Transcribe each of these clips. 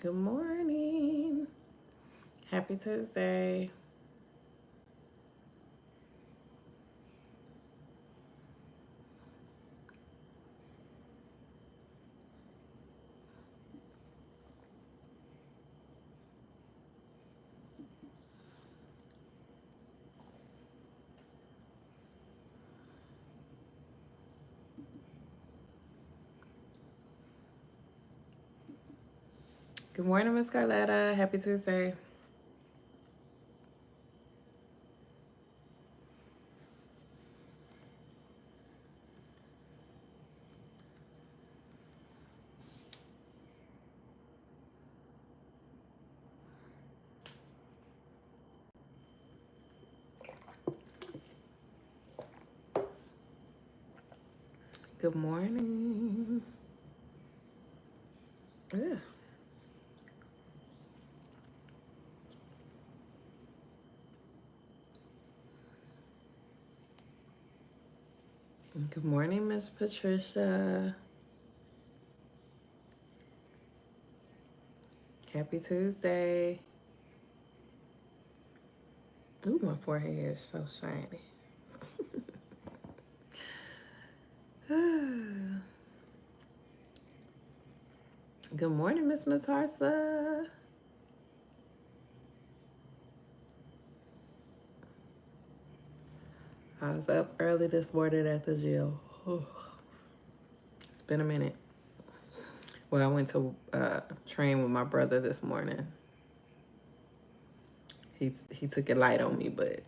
Good morning. Happy Tuesday. Good morning, Miss Carletta. Happy Tuesday. Good morning. Ugh. Good morning, Miss Patricia. Happy Tuesday. Ooh, my forehead is so shiny. Good morning, Miss Natarsa. I was up early this morning at the gym. It's been a minute. Well, I went to train with my brother this morning. He took it light on me, but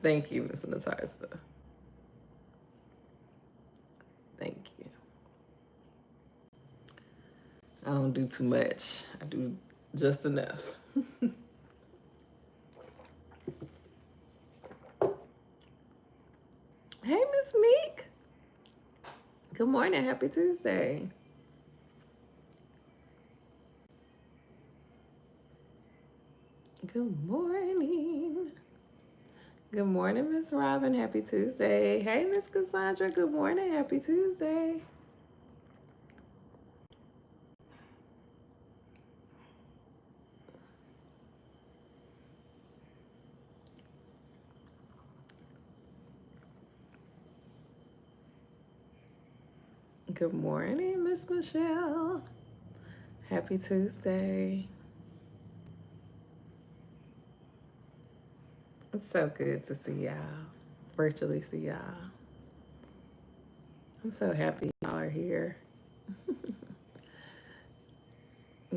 thank you, Miss Natarsa. Thank you. I don't do too much. I do just enough. Hey, Miss Meek. Good morning. Happy Tuesday. Good morning. Good morning, Miss Robin. Happy Tuesday. Hey, Miss Cassandra. Good morning. Happy Tuesday. Good morning, Miss Michelle. Happy Tuesday. It's so good to see y'all. Virtually see y'all. I'm so happy y'all are here.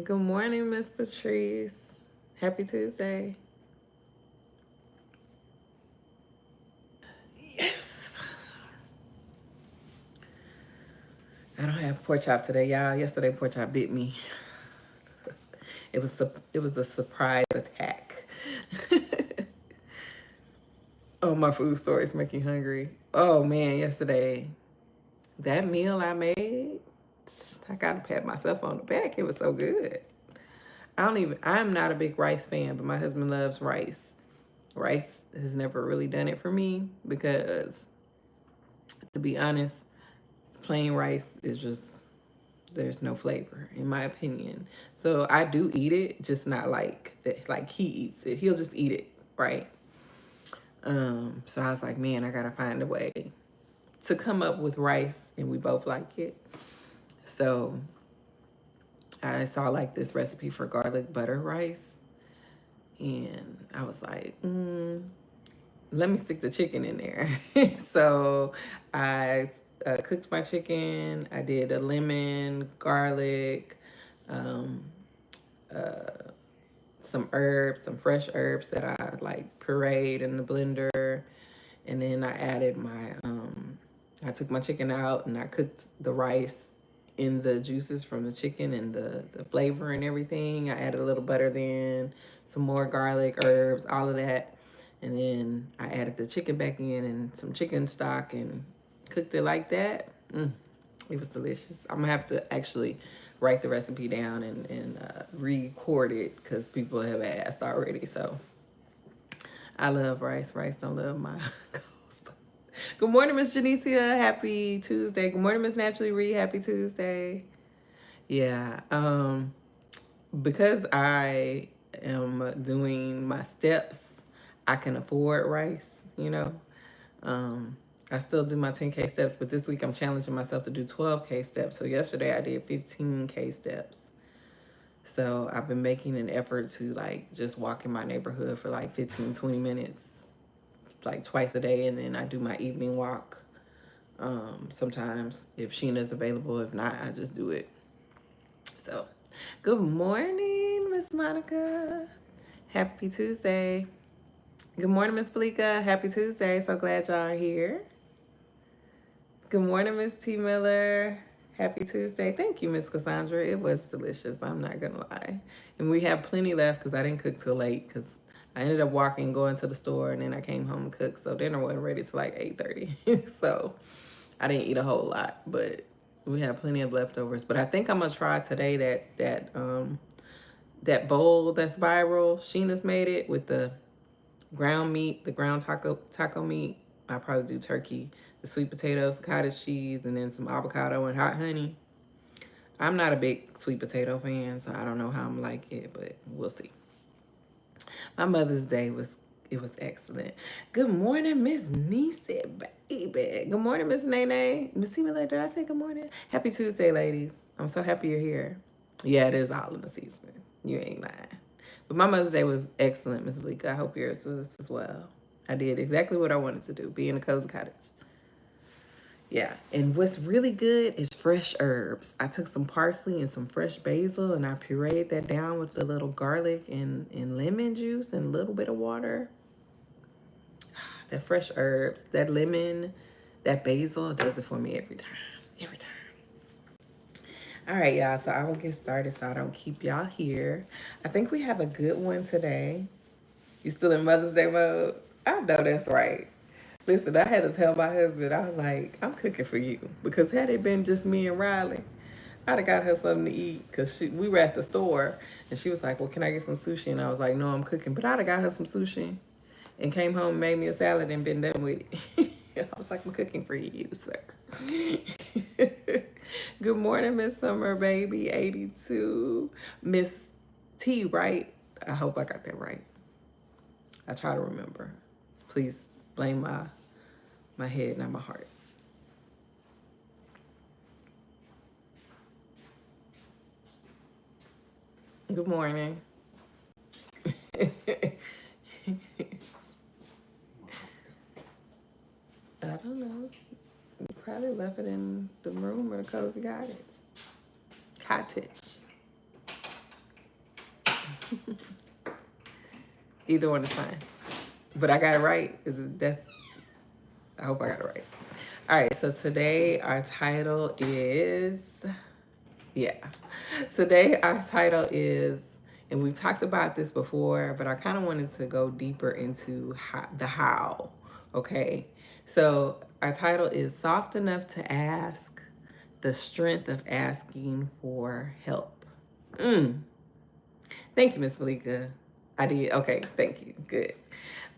Good morning, Miss Patrice. Happy Tuesday. Yes. I don't have pork chop today, y'all. Yesterday, pork chop bit me. It was a surprise attack. Oh, my food stories make you hungry. Oh man, yesterday, that meal I made, I gotta pat myself on the back. It was so good. I'm not a big rice fan, but my husband loves rice. Rice has never really done it for me because, to be honest, plain rice is just, there's no flavor in my opinion. So I do eat it, just not like that. Like he eats it, he'll just eat it, right? So I was like, man, I gotta find a way to come up with rice, and we both like it. So I saw like this recipe for garlic butter rice, and I was like, let me stick the chicken in there. So I cooked my chicken. I did a lemon, garlic, um, some herbs, some fresh herbs that I like pureed in the blender. And then I added I took my chicken out and I cooked the rice in the juices from the chicken and the flavor and everything. I added a little butter then, some more garlic, herbs, all of that. And then I added the chicken back in and some chicken stock and cooked it like that. It was delicious. I'm gonna have to actually write the recipe down and record it because people have asked already. So I love rice. Rice don't love my ghost. Good morning, Miss Janicia. Happy Tuesday. Good morning, Miss Naturally Reed. Happy Tuesday. Yeah. Because I am doing my steps, I can afford rice, you know. Um, I still do my 10K steps, but this week I'm challenging myself to do 12K steps. So yesterday I did 15K steps. So I've been making an effort to like just walk in my neighborhood for like 15, 20 minutes, like twice a day. And then I do my evening walk. Sometimes if Sheena's available, if not, I just do it. So good morning, Miss Monica. Happy Tuesday. Good morning, Miss Blika. Happy Tuesday. So glad y'all are here. Good morning, Miss T. Miller. Happy Tuesday. Thank you, Miss Cassandra. It was delicious. I'm not going to lie. And we have plenty left because I didn't cook till late because I ended up walking, going to the store, and then I came home and cooked. So dinner wasn't ready till like 8:30. So I didn't eat a whole lot, but we have plenty of leftovers. But I think I'm going to try today that bowl that's viral. Sheena's made it with the ground meat, the ground taco meat. I'll probably do turkey, the sweet potatoes, cottage cheese, and then some avocado and hot honey. I'm not a big sweet potato fan, so I don't know how I'm like it, but we'll see. My Mother's Day was excellent. Good morning, Miss Nisi, baby. Good morning, Miss Nene. Miss Similar, did I say good morning? Happy Tuesday, ladies. I'm so happy you're here. Yeah, it is all in the season. You ain't lying. But my Mother's Day was excellent, Miss Bleak. I hope yours was as well. I did exactly what I wanted to do, be in a cozy cottage. Yeah, and what's really good is fresh herbs. I took some parsley and some fresh basil, and I pureed that down with a little garlic and lemon juice and a little bit of water. That fresh herbs, that lemon, that basil does it for me every time. Every time. All right, y'all. So I will get started so I don't keep y'all here. I think we have a good one today. You still in Mother's Day mode? I know that's right. Listen, I had to tell my husband, I was like, I'm cooking for you. Because had it been just me and Riley, I'd have got her something to eat. Because we were at the store. And she was like, well, can I get some sushi? And I was like, no, I'm cooking. But I'd have got her some sushi. And came home and made me a salad and been done with it. I was like, I'm cooking for you, sir. Good morning, Miss Summer Baby 82. Miss T, right? I hope I got that right. I try to remember. Please blame my head, not my heart. Good morning. I don't know. You probably left it in the room or the cozy cottage. Cottage. Either one is fine. But I got it right. I hope I got it right. All right, so today our title is, yeah. Today our title is, and we've talked about this before, but I kind of wanted to go deeper into the how, okay? So our title is Soft Enough to Ask, the Strength of Asking for Help. Thank you, Miss Malika. I did. Okay, thank you. Good.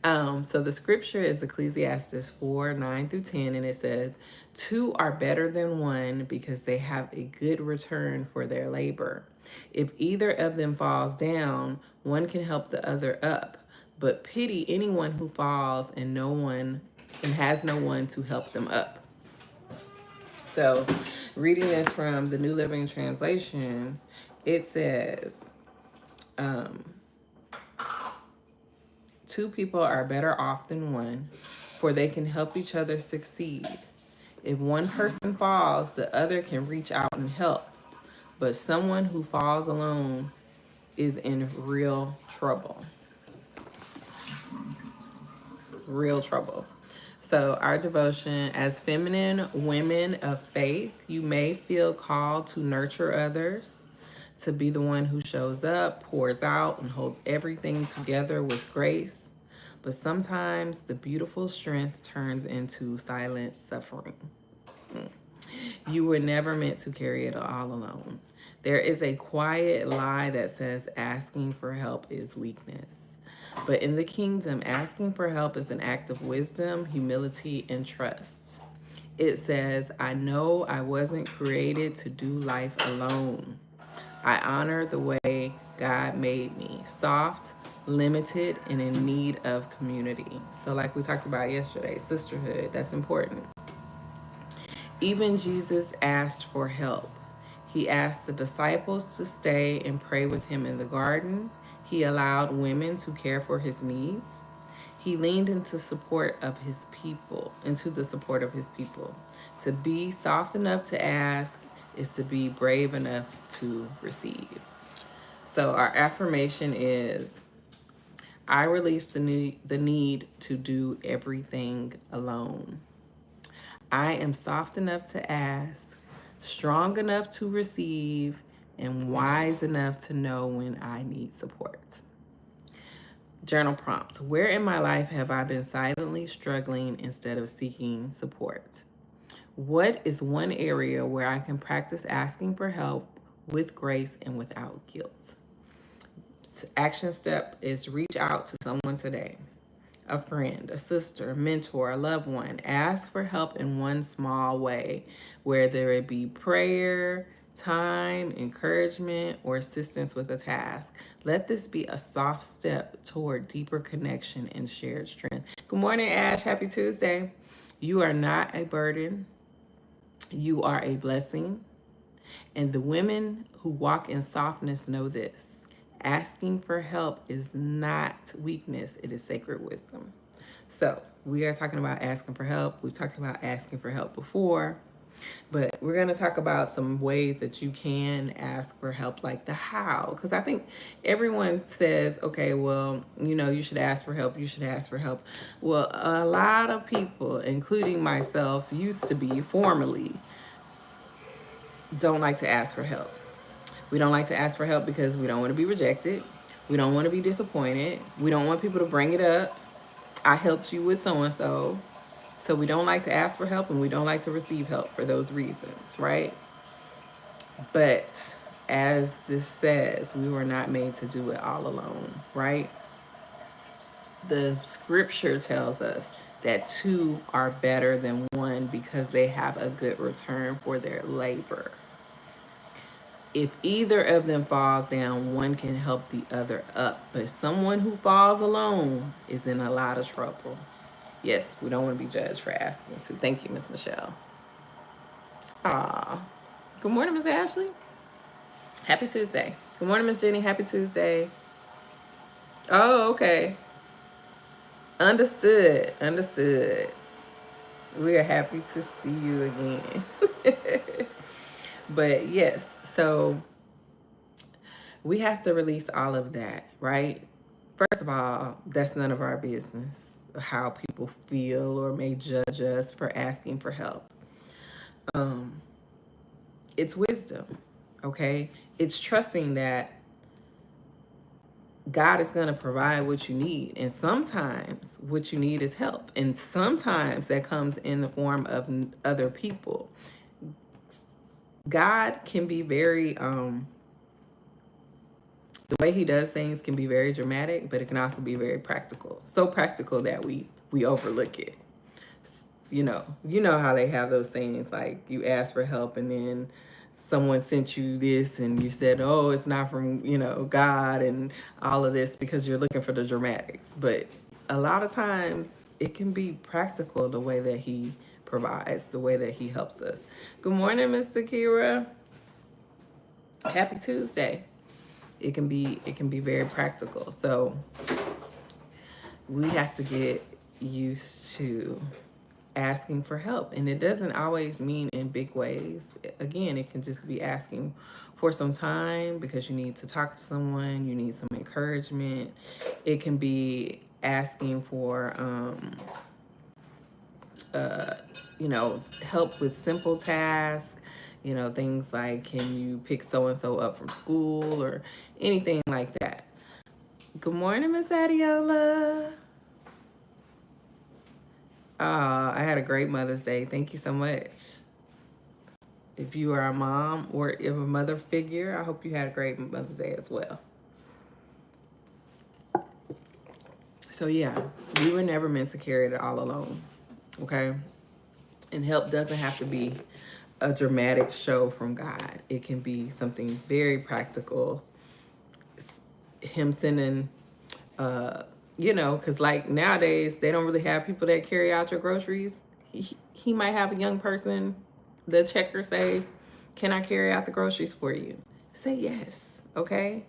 So the scripture is Ecclesiastes 4:9-10, and it says, two are better than one because they have a good return for their labor. If either of them falls down, one can help the other up. But pity anyone who falls and has no one to help them up. So reading this from the New Living Translation, it says, two people are better off than one, for they can help each other succeed. If one person falls, the other can reach out and help. But someone who falls alone is in real trouble. Real trouble. So, our devotion: as feminine women of faith, you may feel called to nurture others, to be the one who shows up, pours out, and holds everything together with grace. But sometimes the beautiful strength turns into silent suffering. You were never meant to carry it all alone. There is a quiet lie that says asking for help is weakness. But in the kingdom, asking for help is an act of wisdom, humility, and trust. It says, I know I wasn't created to do life alone. I honor the way God made me, soft, limited, and in need of community. So, like we talked about yesterday, sisterhood, that's important. Even Jesus asked for help. He asked the disciples to stay and pray with him in the garden. He allowed women to care for his needs. He leaned into the support of his people. To be soft enough to ask is to be brave enough to receive. So our affirmation is, I release the need to do everything alone. I am soft enough to ask, strong enough to receive, and wise enough to know when I need support. Journal prompt. Where in my life have I been silently struggling instead of seeking support? What is one area where I can practice asking for help with grace and without guilt? Action step is reach out to someone today. A friend, a sister, a mentor, a loved one. Ask for help in one small way, whether it be prayer, time, encouragement, or assistance with a task. Let this be a soft step toward deeper connection and shared strength. Good morning, Ash. Happy Tuesday. You are not a burden. You are a blessing. And the women who walk in softness know this. Asking for help is not weakness, it is sacred wisdom. So, we are talking about asking for help. We've talked about asking for help before, but we're going to talk about some ways that you can ask for help, like the how. Because I think everyone says, okay, well, you should ask for help. You should ask for help. Well, a lot of people, including myself, used to be formerly, don't like to ask for help. We don't like to ask for help because we don't want to be rejected. We don't want to be disappointed. We don't want people to bring it up. I helped you with so and so. So we don't like to ask for help and we don't like to receive help for those reasons, right? But as this says, we were not made to do it all alone, right? The scripture tells us that two are better than one because they have a good return for their labor. If either of them falls down, one can help the other up. But someone who falls alone is in a lot of trouble. Yes, we don't want to be judged for asking to. Thank you, Miss Michelle. Aw. Good morning, Miss Ashley. Happy Tuesday. Good morning, Miss Jenny. Happy Tuesday. Oh, okay. Understood. Understood. We are happy to see you again. But yes, so we have to release all of that, right? First of all, that's none of our business how people feel or may judge us for asking for help. It's wisdom, okay? It's trusting that God is going to provide what you need. And sometimes what you need is help. And sometimes that comes in the form of other people. God can be very, the way he does things can be very dramatic, but it can also be very practical. So practical that we overlook it. You know how they have those things like you ask for help and then someone sent you this and you said, oh, it's not from, God and all of this because you're looking for the dramatics. But a lot of times it can be practical the way that he provides, the way that he helps us. Good morning, Mr. Kira. Happy Tuesday. It can be very practical. So we have to get used to asking for help. And it doesn't always mean in big ways. Again, it can just be asking for some time because you need to talk to someone, you need some encouragement. It can be asking for help with simple tasks, things like can you pick so and so up from school or anything like that. Good morning, Miss Adiola. I had a great Mother's Day. Thank you so much. If you are a mom or if a mother figure, I hope you had a great Mother's Day as well. So yeah, we were never meant to carry it all alone, okay? And help doesn't have to be a dramatic show from God. It can be something very practical. Him sending, because like nowadays they don't really have people that carry out your groceries. He might have a young person, the checker, say, "Can I carry out the groceries for you?" Say yes, okay?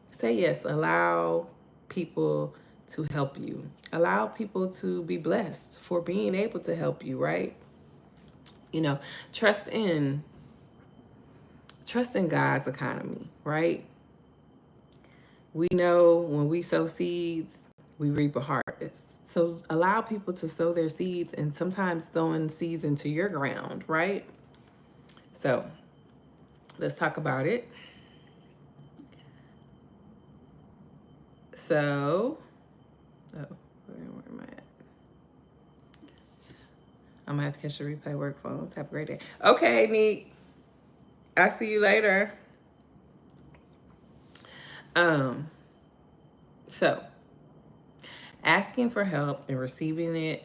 Say yes. Allow people to help you. Allow people to be blessed for being able to help you, right? You know, trust in God's economy, right? We know when we sow seeds, we reap a harvest. So allow people to sow their seeds, and sometimes sowing seeds into your ground, right? So let's talk about it. So, where am I at? I'm gonna have to catch the replay. Work phones. Have a great day. Okay, Neat. I'll see you later. Um, so asking for help and receiving it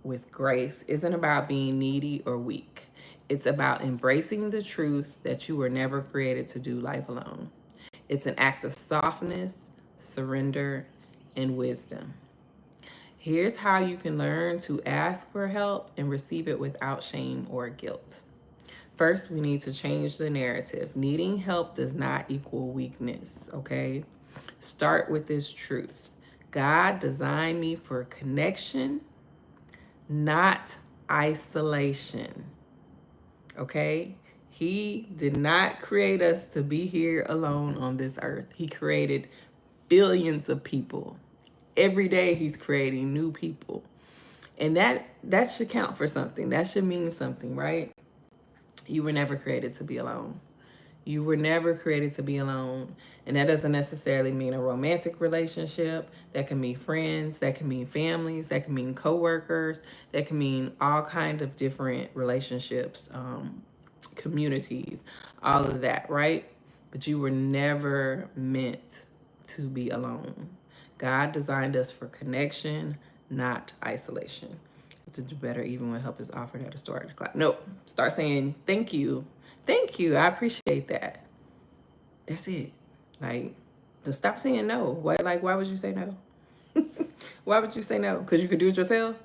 with grace isn't about being needy or weak. It's about embracing the truth that you were never created to do life alone. It's an act of softness, surrender, and wisdom. Here's how you can learn to ask for help and receive it without shame or guilt. First, we need to change the narrative. Needing help does not equal weakness, okay? Start with this truth. God designed me for connection, not isolation, okay? He did not create us to be here alone on this earth. He created billions of people. Every day he's creating new people. And that should count for something. That should mean something, right? You were never created to be alone. You were never created to be alone. And that doesn't necessarily mean a romantic relationship. That can mean friends, that can mean families, that can mean coworkers, that can mean all kinds of different relationships, communities, all of that, right? But you were never meant to be alone. God designed us for connection, not isolation. To do better even when help is offered at a store at the class. No, start saying thank you. Thank you. I appreciate that. That's it. Like, just stop saying no. Why would you say no? Why would you say no? Because you could do it yourself?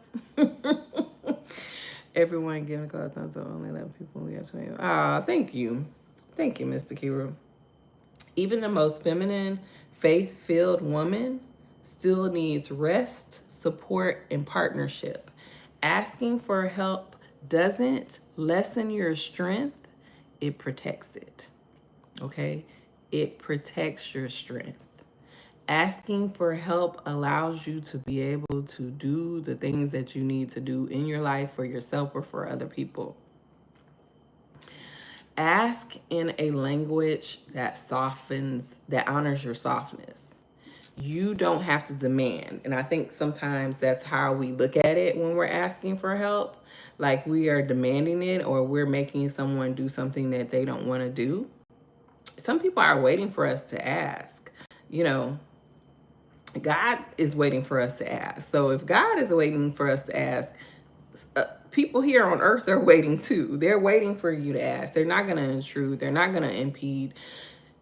Everyone giving a thumbs up. Only 11 people. We have 20. Ah, thank you. Thank you, Mr. Kiru. Even the most feminine, faith-filled woman still needs rest, support, and partnership. Asking for help doesn't lessen your strength, it protects it. Okay? It protects your strength. Asking for help allows you to be able to do the things that you need to do in your life for yourself or for other people. Ask in a language that honors your softness. You don't have to demand. And I think sometimes that's how we look at it when we're asking for help. Like we are demanding it or we're making someone do something that they don't want to do. Some people are waiting for us to ask. God is waiting for us to ask. So if God is waiting for us to ask, people here on earth are waiting too. They're waiting for you to ask. They're not going to intrude. They're not going to impede.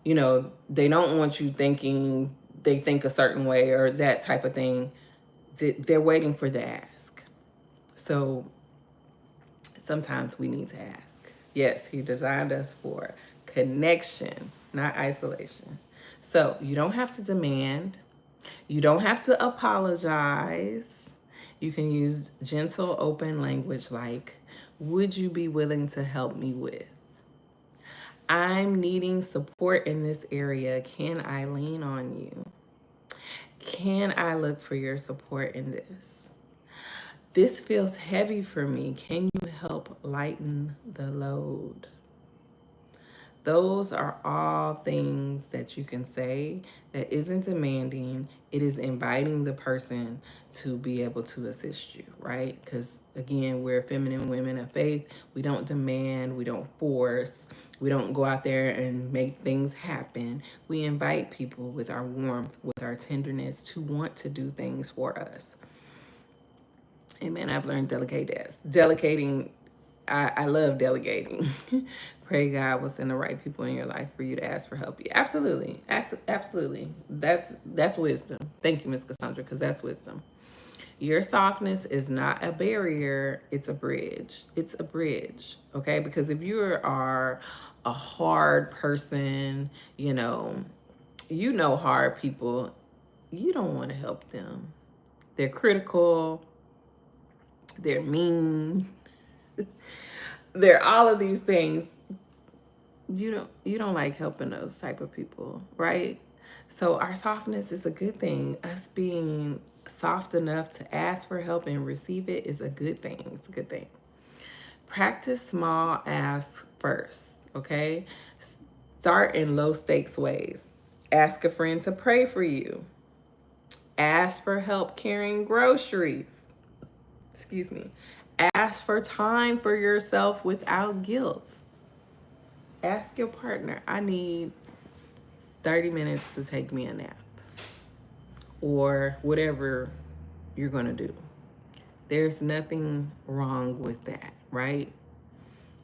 They don't want you thinking they think a certain way or that type of thing. They're waiting for the ask. So sometimes we need to ask. Yes, he designed us for connection, not isolation. So you don't have to demand. You don't have to apologize. You can use gentle, open language like, would you be willing to help me with? I'm needing support in this area. Can I lean on you? Can I look for your support in this? This feels heavy for me. Can you help lighten the load? Those are all things that you can say that isn't demanding. It is inviting the person to be able to assist you, right? Because again, we're feminine women of faith. We don't demand, we don't force, we don't go out there and make things happen. We invite people with our warmth, with our tenderness to want to do things for us. Amen. I've learned delegating I love delegating. Pray God will send the right people in your life for you to ask for help. Yeah, absolutely. Absolutely. That's wisdom. Thank you, Miss Cassandra, because that's wisdom. Your softness is not a barrier, it's a bridge. It's a bridge, okay? Because if you are a hard person, hard people, you don't want to help them. They're critical, they're mean, they're all of these things. You don't like helping those type of people, right? So our softness is a good thing. Us being soft enough to ask for help and receive it is a good thing. It's a good thing. Practice small asks first, okay? Start in low stakes ways. Ask a friend to pray for you. Ask for help carrying groceries. Excuse me. Ask for time for yourself without guilt. Ask your partner, I need 30 minutes to take me a nap, or whatever you're going to do. There's nothing wrong with that, right?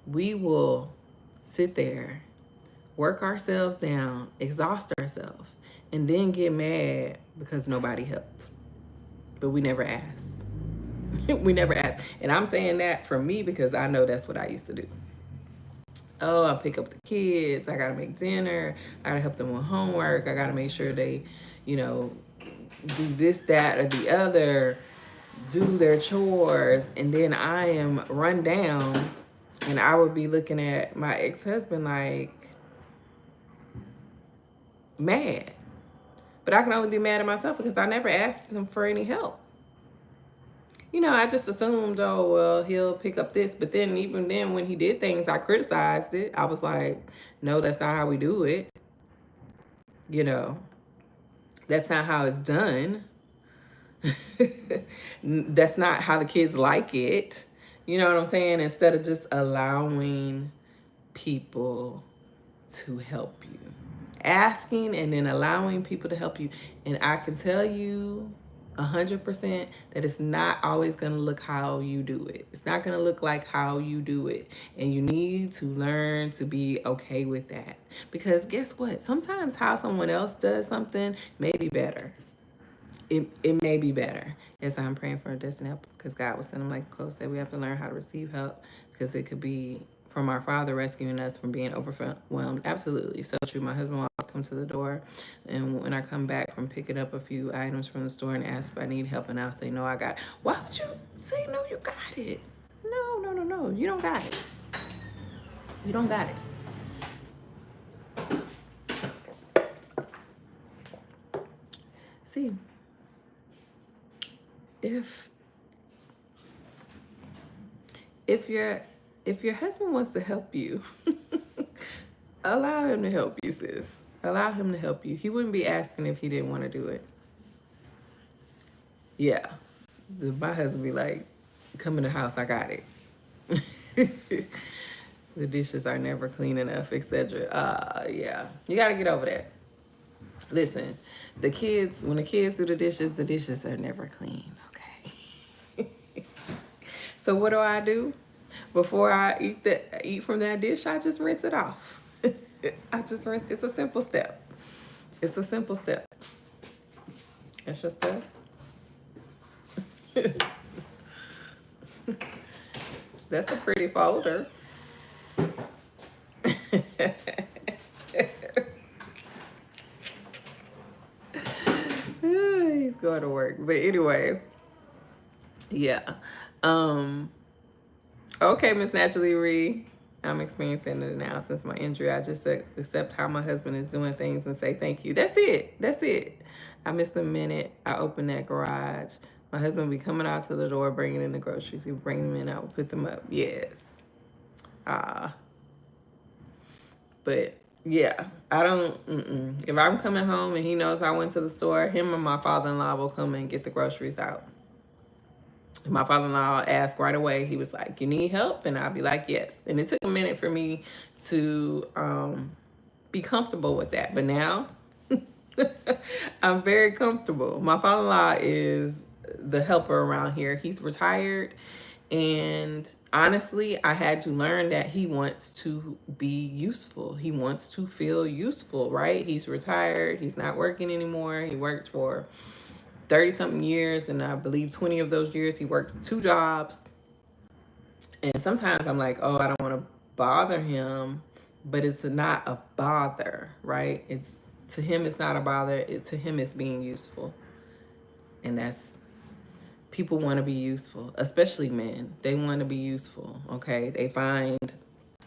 We will sit there, work ourselves down, exhaust ourselves, and then get mad because nobody helped. But we never asked. We never asked. And I'm saying that for me because I know that's what I used to do. Oh, I pick up the kids. I got to make dinner. I got to help them with homework. I got to make sure they, do this, that, or the other, do their chores. And then I am run down, and I would be looking at my ex-husband like mad. But I can only be mad at myself because I never asked him for any help. I just assumed, oh, well, he'll pick up this. But then even then, when he did things, I criticized it. I was like, no, that's not how we do it. That's not how it's done. That's not how the kids like it. You know what I'm saying? Instead of just allowing people to help you. Asking and then allowing people to help you. And I can tell you 100% that it's not always going to look how you do it. It's not going to look like how you do it. And you need to learn to be okay with that. Because guess what? Sometimes how someone else does something may be better. It may be better. Yes, I'm praying for a destiny help because God will send them, like Nicole said, we have to learn how to receive help because it could be from our Father rescuing us from being overwhelmed. Absolutely. So true. My husband will always come to the door, and when I come back from picking up a few items from the store and ask if I need help, and I'll say, no, I got it. Why would you say, no, you got it? No. You don't got it. You don't got it. See, if your husband wants to help you, allow him to help you, sis. Allow him to help you. He wouldn't be asking if he didn't want to do it. Yeah. My husband be like, come in the house, I got it. The dishes are never clean enough, etc. Yeah. You got to get over that. Listen, when the kids do the dishes are never clean, okay? So what do? Before I eat from that dish, I just rinse it off. It's a simple step. It's a simple step. That's your stuff. That's a pretty folder. He's going to work. But anyway, yeah. Okay, Miss Naturally Ree. I'm experiencing it now since my injury. I just accept how my husband is doing things and say thank you. That's it. I missed the minute I opened that garage. My husband would be coming out to the door, bringing in the groceries. He would bring them in. I would put them up. Yes. But yeah, I don't. If I'm coming home and he knows I went to the store, him and my father-in-law will come and get the groceries out. My father-in-law asked right away. He was like, you need help? And I'll be like, yes. And it took a minute for me to be comfortable with that. But now I'm very comfortable. My father-in-law is the helper around here. He's retired, and honestly, I had to learn that he wants to be useful. He wants to feel useful, right? He's retired. He's not working anymore. He worked for 30 something years, and I believe 20 of those years he worked 2 jobs. And sometimes I'm like, oh, I don't want to bother him, but it's not a bother, right? It's to him, it's not a bother. To him, it's being useful, and that's people want to be useful, especially men. They want to be useful. Okay, they find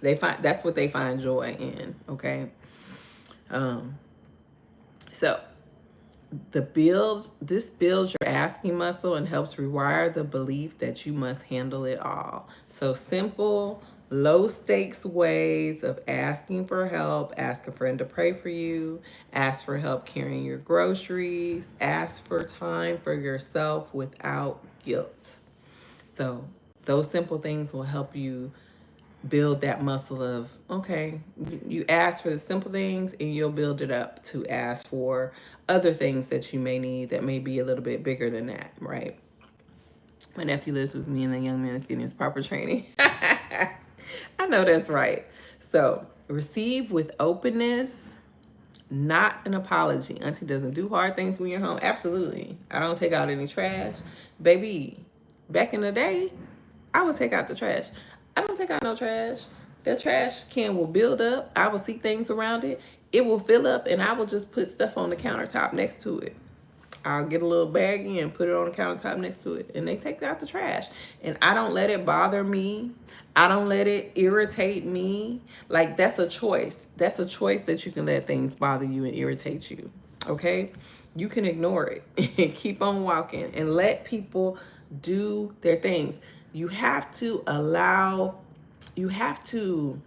that's what they find joy in. Okay, um, so this builds your asking muscle and helps rewire the belief that you must handle it all. So simple, low stakes ways of asking for help: ask a friend to pray for you, ask for help carrying your groceries, ask for time for yourself without guilt. So those simple things will help you build that muscle of, okay, you ask for the simple things and you'll build it up to ask for other things that you may need that may be a little bit bigger than that, right? My nephew lives with me and the young man is getting his proper training. I know that's right. So receive with openness, not an apology. Auntie doesn't do hard things when you're home. Absolutely. I don't take out any trash. Baby, back in the day, I would take out the trash. I don't take out no trash. The trash can will build up. I will see things around it. It will fill up, and I will just put stuff on the countertop next to it. I'll get a little baggie and put it on the countertop next to it, and they take out the trash. And I don't let it bother me. I don't let it irritate me. Like, that's a choice. That's a choice that you can let things bother you and irritate you. Okay? You can ignore it and keep on walking and let people do their things. You have to allow, you have to,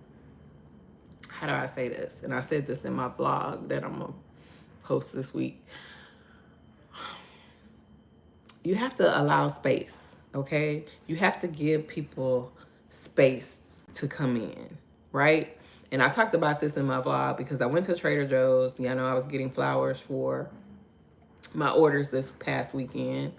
how do I say this? And I said this in my blog that I'm going to post this week. You have to allow space, okay? You have to give people space to come in, right? And I talked about this in my vlog because I went to Trader Joe's. You know, I was getting flowers for my orders this past weekend.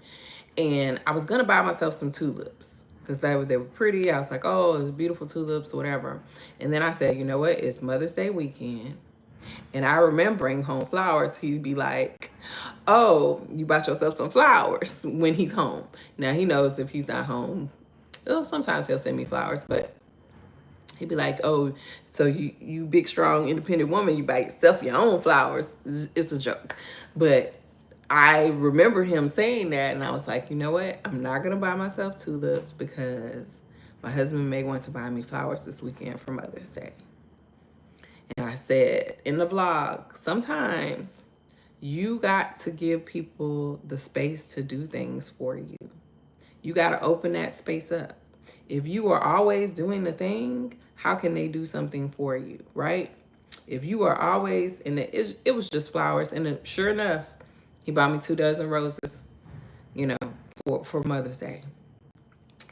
And I was going to buy myself some tulips because they were pretty. I was like, oh, it's beautiful tulips, whatever. And then I said, you know what? It's Mother's Day weekend. And I remember bring home flowers. He'd be like, oh, you bought yourself some flowers when he's home. Now, he knows if he's not home, well, sometimes he'll send me flowers, but he'd be like, oh, so you big, strong, independent woman, you buy yourself your own flowers. It's a joke. But I remember him saying that, and I was like, you know what? I'm not going to buy myself tulips because my husband may want to buy me flowers this weekend for Mother's Day. And I said in the vlog, sometimes you got to give people the space to do things for you. You got to open that space up. If you are always doing the thing, how can they do something for you, right? If you are always, and it was just flowers, and sure enough, he bought me 2 dozen roses, you know, for Mother's Day.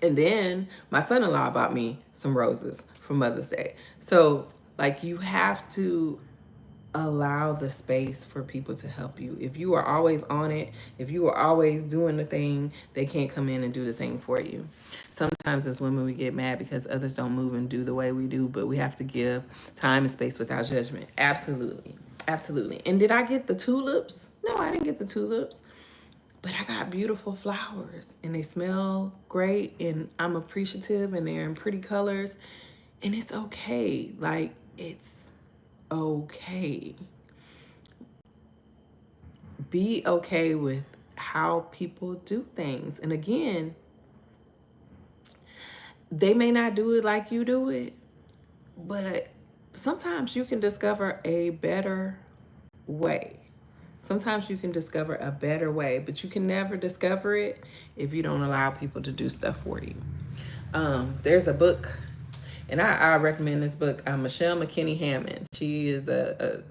And then my son-in-law bought me some roses for Mother's Day. So, like, you have to allow the space for people to help you. If you are always on it, if you are always doing the thing, they can't come in and do the thing for you. Sometimes as women, we get mad because others don't move and do the way we do, but we have to give time and space without judgment. Absolutely. Absolutely. And did I get the tulips? No, I didn't get the tulips. But I got beautiful flowers and they smell great and I'm appreciative and they're in pretty colors. And it's okay. Like, it's okay. Be okay with how people do things. And again, they may not do it like you do it, but sometimes you can discover a better way. Sometimes you can discover a better way, but you can never discover it if you don't allow people to do stuff for you. There's a book, and I recommend this book. Michelle McKinney Hammond. She is a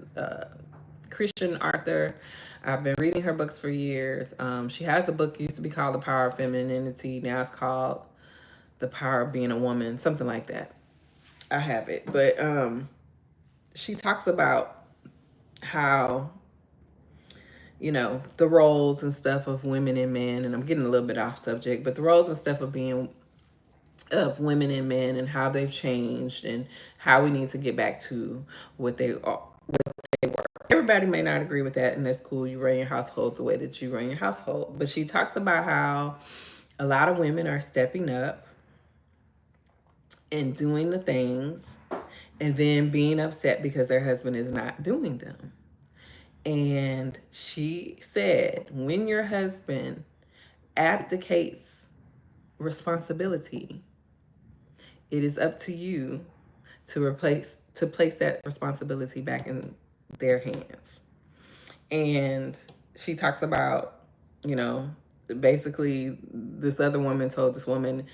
Christian author. I've been reading her books for years. She has a book used to be called The Power of Femininity. Now it's called The Power of Being a Woman, something like that. I have it, but she talks about how, you know, the roles and stuff of women and men, and I'm getting a little bit off subject, but the roles and stuff of being of women and men and how they've changed and how we need to get back to what they are. Everybody may not agree with that, and that's cool. You run your household the way that you run your household. But she talks about how a lot of women are stepping up and doing the things and then being upset because their husband is not doing them. And she said, when your husband abdicates responsibility, it is up to you to place that responsibility back in their hands. And she talks about, you know, basically this other woman told this woman,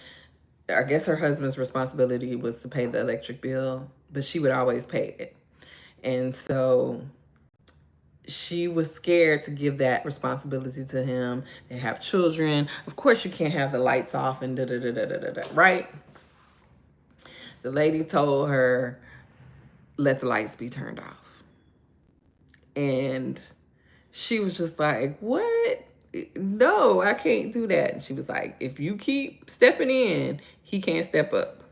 I guess her husband's responsibility was to pay the electric bill, but she would always pay it. And so she was scared to give that responsibility to him. They have children. Of course, you can't have the lights off and da da da da da da, right? The lady told her, let the lights be turned off. And she was just like, what? No, I can't do that. And she was like, if you keep stepping in, he can't step up.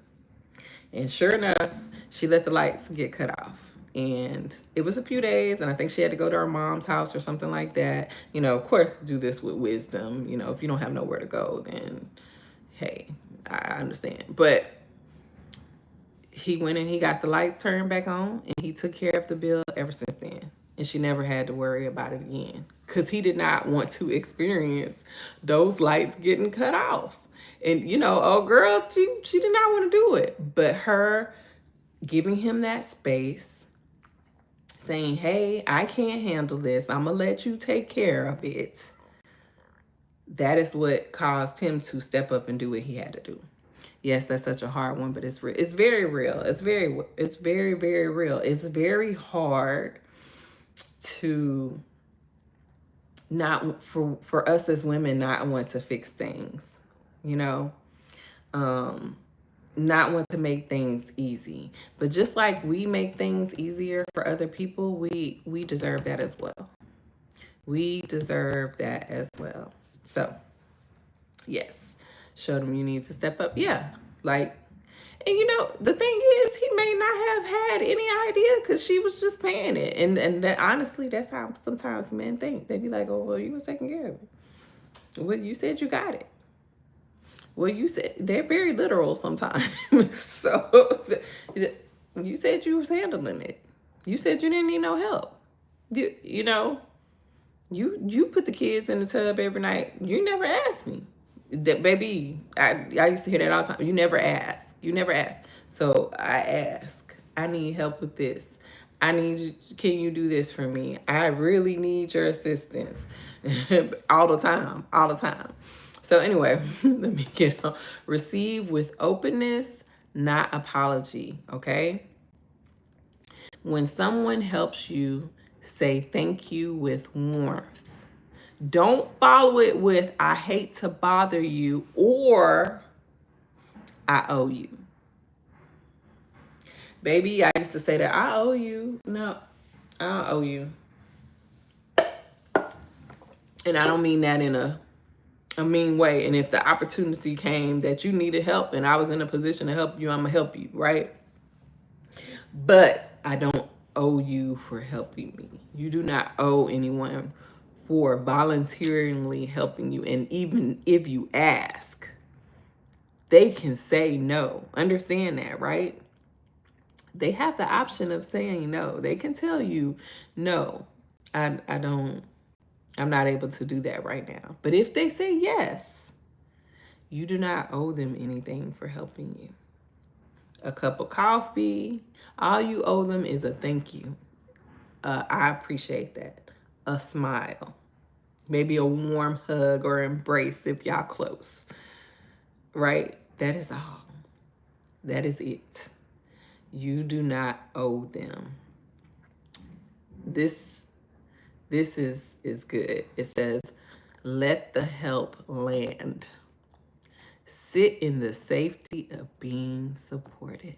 And sure enough, she let the lights get cut off. And it was a few days, and I think she had to go to her mom's house or something like that. You know, of course, do this with wisdom. You know, if you don't have nowhere to go, then hey, I understand. But he went and he got the lights turned back on, and he took care of the bill ever since then. And she never had to worry about it again because he did not want to experience those lights getting cut off. And, you know, oh, girl, she did not want to do it. But her giving him that space, saying, hey, I can't handle this. I'm going to let you take care of it. That is what caused him to step up and do what he had to do. Yes, that's such a hard one, but it's real. It's very real. It's very, very real. It's very hard to not, for us as women, not want to fix things, you know, not want to make things easy. But just like we make things easier for other people, we deserve that as well. We deserve that as well. So, yes, show them you need to step up. Yeah, like, and you know, the thing is, he may not have had any idea because she was just paying it. And that, honestly, that's how sometimes men think. They be like, oh, well, you was taking care of it. Well, you said you got it. Well, you said, they're very literal sometimes. So you said you was handling it. You said you didn't need no help. You know, you put the kids in the tub every night. You never asked me. That, baby, I used to hear that all the time. You never ask. You never ask. So I ask. I need help with this. I need you. Can you do this for me? I really need your assistance. All the time. All the time. So anyway, let me get on. Receive with openness, not apology. Okay. When someone helps you, say thank you with warmth. Don't follow it with, I hate to bother you, or I owe you. Baby, I used to say that, I owe you. No, I don't owe you. And I don't mean that in a mean way. And if the opportunity came that you needed help and I was in a position to help you, I'm going to help you, right? But I don't owe you for helping me. You do not owe anyone for voluntarily helping you. And even if you ask, they can say no. Understand that, right? They have the option of saying no. They can tell you, no, I'm not able to do that right now. But if they say yes, you do not owe them anything for helping you. A cup of coffee, all you owe them is a thank you. I appreciate that. A smile. Maybe a warm hug or embrace if y'all close. Right? That is all. That is it. You do not owe them. This is good. It says, let the help land. Sit in the safety of being supported.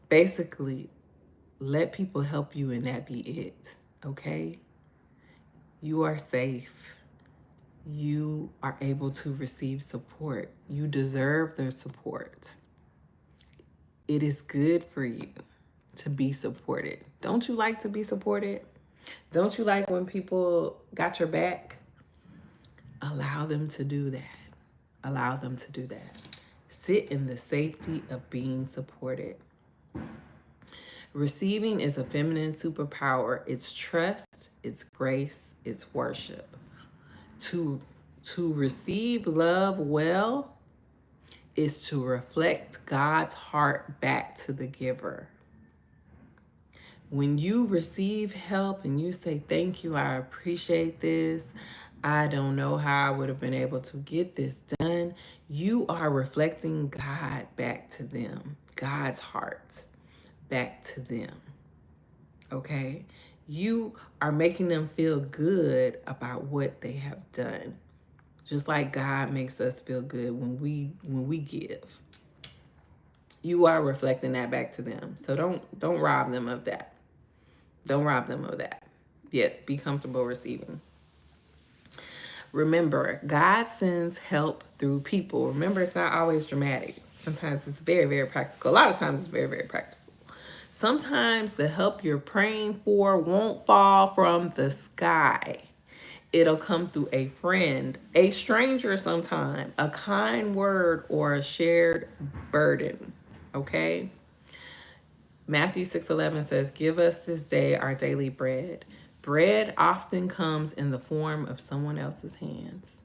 Basically, let people help you and that be it. Okay? You are safe. you are able to receive support. You deserve their support. It is good for you to be supported. Don't you like to be supported? Don't you like when people got your back? Allow them to do that. Allow them to do that. Sit in the safety of being supported. Receiving is a feminine superpower. It's trust, it's grace, it's worship. To receive love well is to reflect God's heart back to the giver. When you receive help and you say, thank you, I appreciate this, I don't know how I would have been able to get this done, you are reflecting God back to them, God's heart back to them. Okay? You are making them feel good about what they have done. Just like God makes us feel good when we give. You are reflecting that back to them. So don't rob them of that. Don't rob them of that. Yes, be comfortable receiving. Remember, God sends help through people. Remember, it's not always dramatic. Sometimes it's very, very practical. A lot of times it's very, very practical. Sometimes the help you're praying for won't fall from the sky. It'll come through a friend, a stranger sometime, a kind word, or a shared burden. Okay? Matthew 6:11 says, give us this day our daily bread. Bread often comes in the form of someone else's hands.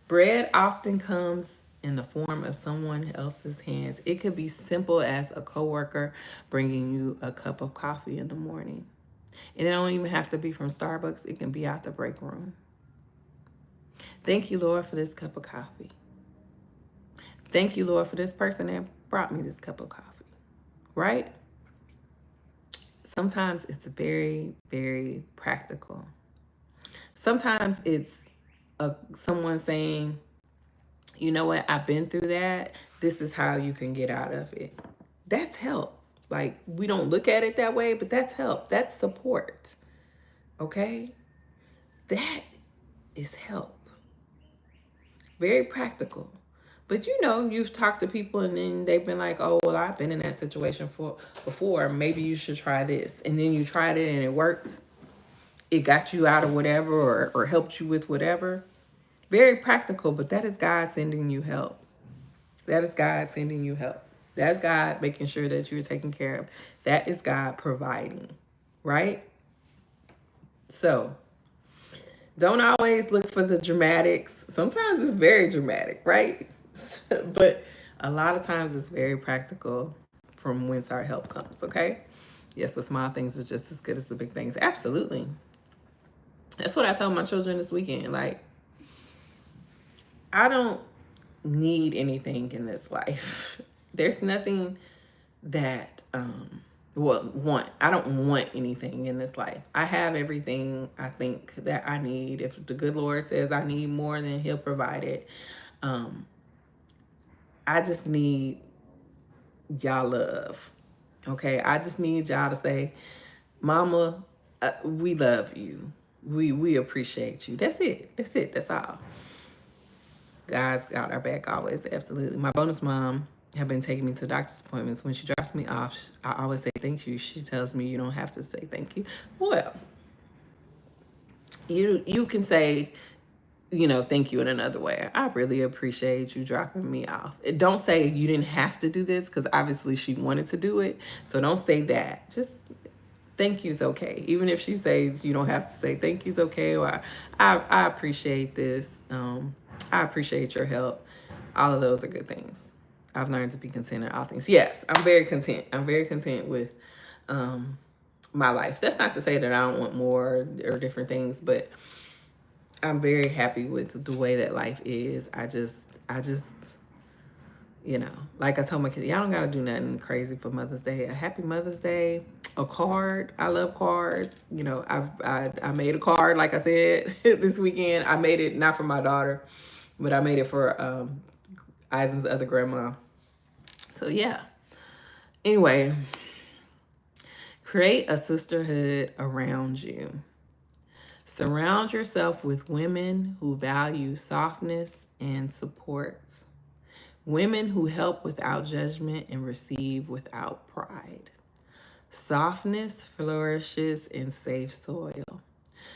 Bread often comes in the form of someone else's hands. It could be simple as a coworker bringing you a cup of coffee in the morning. And it don't even have to be from Starbucks. It can be out the break room. Thank you, Lord, for this cup of coffee. Thank you, Lord, for this person that brought me this cup of coffee. Right? Sometimes it's very, very practical. Sometimes it's someone saying, you know what, I've been through that. This is how you can get out of it. That's help. Like, we don't look at it that way, but that's help. That's support. Okay? That is help. Very practical. But you know, you've talked to people and then they've been like, oh, well, I've been in that situation before. Maybe you should try this. And then you tried it and it worked. It got you out of whatever or helped you with whatever. Very practical, but that is God sending you help. That is God sending you help. That's God making sure that you're taken care of. That is God providing, right? So don't always look for the dramatics. Sometimes it's very dramatic, right? But a lot of times it's very practical from whence our help comes, okay? Yes, the small things are just as good as the big things. Absolutely. That's what I told my children this weekend. Like, I don't need anything in this life. There's nothing that I don't want anything in this life. I have everything I think that I need. If the good Lord says I need more, then he'll provide it. I just need y'all love. Okay? I just need y'all to say, Mama, we love you. We appreciate you. That's it. That's it. That's all. God's got our back always. Absolutely. My bonus mom have been taking me to doctor's appointments. When she drops me off, I always say thank you. She tells me you don't have to say thank you. Well, you can say, you know, thank you in another way. I really appreciate you dropping me off. Don't say you didn't have to do this, because obviously she wanted to do it. So don't say that. Just thank you's okay. Even if she says you don't have to say thank you's okay, or I appreciate this. I appreciate your help. All of those are good things. I've learned to be content in all things. Yes, I'm very content. I'm very content with my life. That's not to say that I don't want more or different things, but I'm very happy with the way that life is. I just, you know, like I told my kids, y'all don't gotta do nothing crazy for Mother's Day. A happy Mother's Day, a card. I love cards. You know, I made a card, like I said, this weekend. I made it not for my daughter, but I made it for Eisen's other grandma. So yeah. Anyway, create a sisterhood around you. Surround yourself with women who value softness and support. Women who help without judgment and receive without pride. Softness flourishes in safe soil.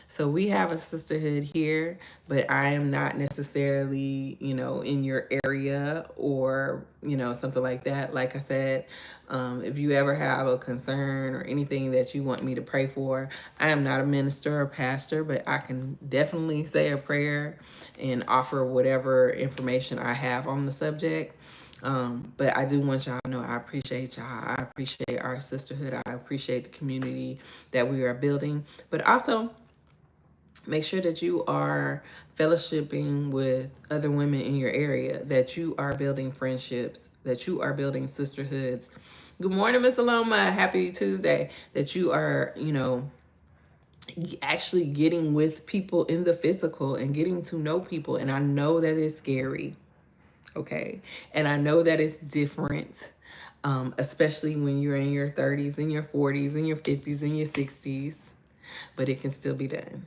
So we have a sisterhood here, but I am not necessarily, in your area or, something like that. Like I said, if you ever have a concern or anything that you want me to pray for, I am not a minister or pastor, but I can definitely say a prayer and offer whatever information I have on the subject. But I do want y'all to know I appreciate y'all. I appreciate our sisterhood. I appreciate the community that we are building. But also, make sure that you are fellowshipping with other women in your area, that you are building friendships, that you are building sisterhoods. Good morning, Miss Aloma. Happy Tuesday. That you are, actually getting with people in the physical and getting to know people. And I know that it's scary. Okay. And I know that it's different, especially when you're in your 30s and your 40s and your 50s and your 60s, but it can still be done.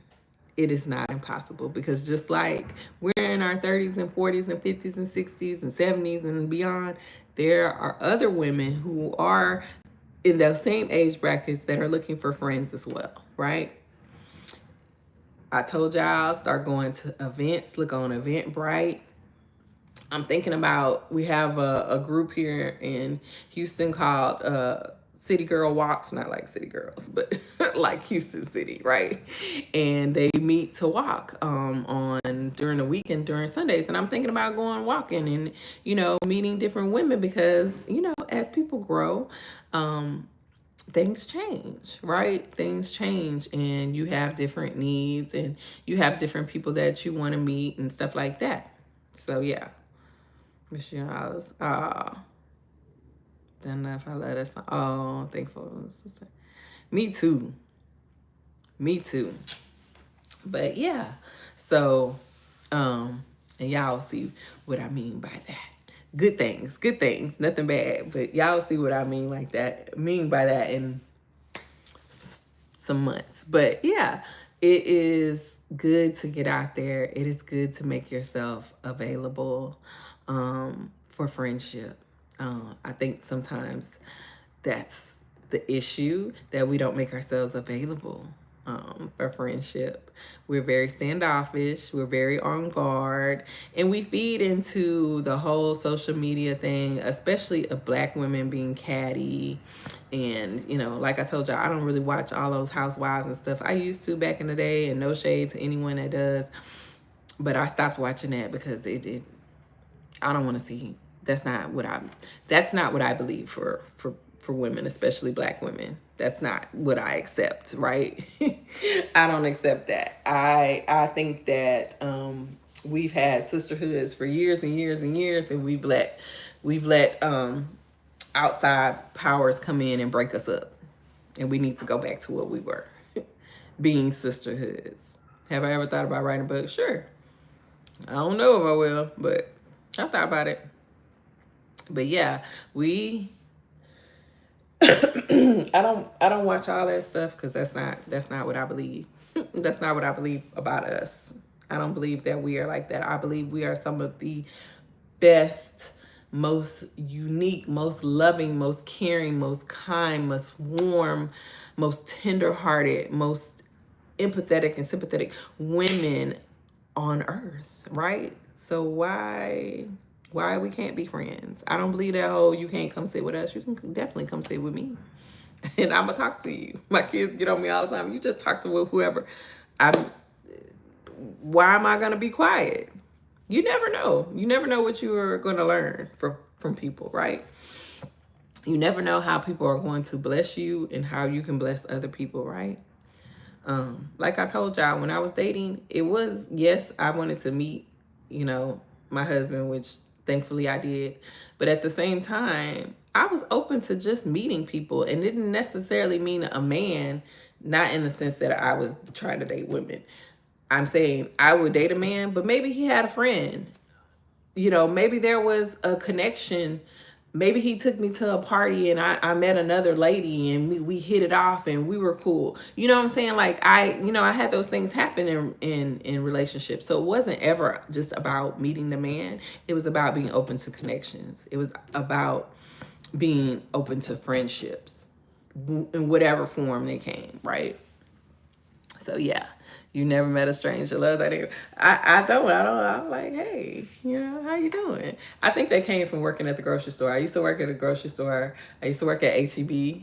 It is not impossible, because just like we're in our 30s and 40s and 50s and 60s and 70s and beyond, there are other women who are in those same age brackets that are looking for friends as well, right? I told y'all, start going to events, look on Eventbrite. I'm thinking about, we have a group here in Houston called City Girl Walks, not like City Girls, but like Houston City, right? And they meet to walk on during the weekend, during Sundays. And I'm thinking about going walking and, meeting different women, because, as people grow, things change, right? Things change, and you have different needs, and you have different people that you want to meet and stuff like that. So yeah. Miss House. Then if I let us, thankful sister. Me too. Me too. But yeah. So, and y'all see what I mean by that. Good things, nothing bad. But y'all see what I mean by that in some months. But yeah, it is good to get out there. It is good to make yourself available for friendship. I think sometimes that's the issue, that we don't make ourselves available for friendship. We're very standoffish, we're very on guard, and we feed into the whole social media thing, especially of Black women being catty. And, like I told y'all, I don't really watch all those housewives and stuff. I used to back in the day, and no shade to anyone that does, but I stopped watching that because I don't want to see. That's not what I believe for women, especially Black women. That's not what I accept, right? I don't accept that. I think that we've had sisterhoods for years and years and years, and we've let outside powers come in and break us up, and we need to go back to what we were, being sisterhoods. Have I ever thought about writing a book? Sure. I don't know if I will, but I thought about it. But yeah, I don't watch all that stuff, because that's not what I believe. That's not what I believe about us. I don't believe that we are like that. I believe we are some of the best, most unique, most loving, most caring, most kind, most warm, most tender-hearted, most empathetic and sympathetic women on earth, right? So why we can't be friends? I don't believe that whole, you can't come sit with us. You can definitely come sit with me, and I'm gonna talk to you. My kids get on me all the time. You just talk to whoever. Why am I gonna be quiet? You never know. You never know what you are gonna learn from people, right? You never know how people are going to bless you and how you can bless other people, right? Like I told y'all, when I was dating, it was, yes, I wanted to meet, my husband, which thankfully I did. But at the same time, I was open to just meeting people, and it didn't necessarily mean a man, not in the sense that I was trying to date women. I'm saying I would date a man, but maybe he had a friend. Maybe there was a connection maybe he took me to a party and I met another lady and we hit it off and we were cool. You know what I'm saying? Like I had those things happen in relationships. So it wasn't ever just about meeting the man. It was about being open to connections. It was about being open to friendships in whatever form they came, right? So yeah, you never met a stranger. Love that. I don't. I'm like, hey, how you doing? I think they came from working at the grocery store. I used to work at a grocery store. I used to work at HEB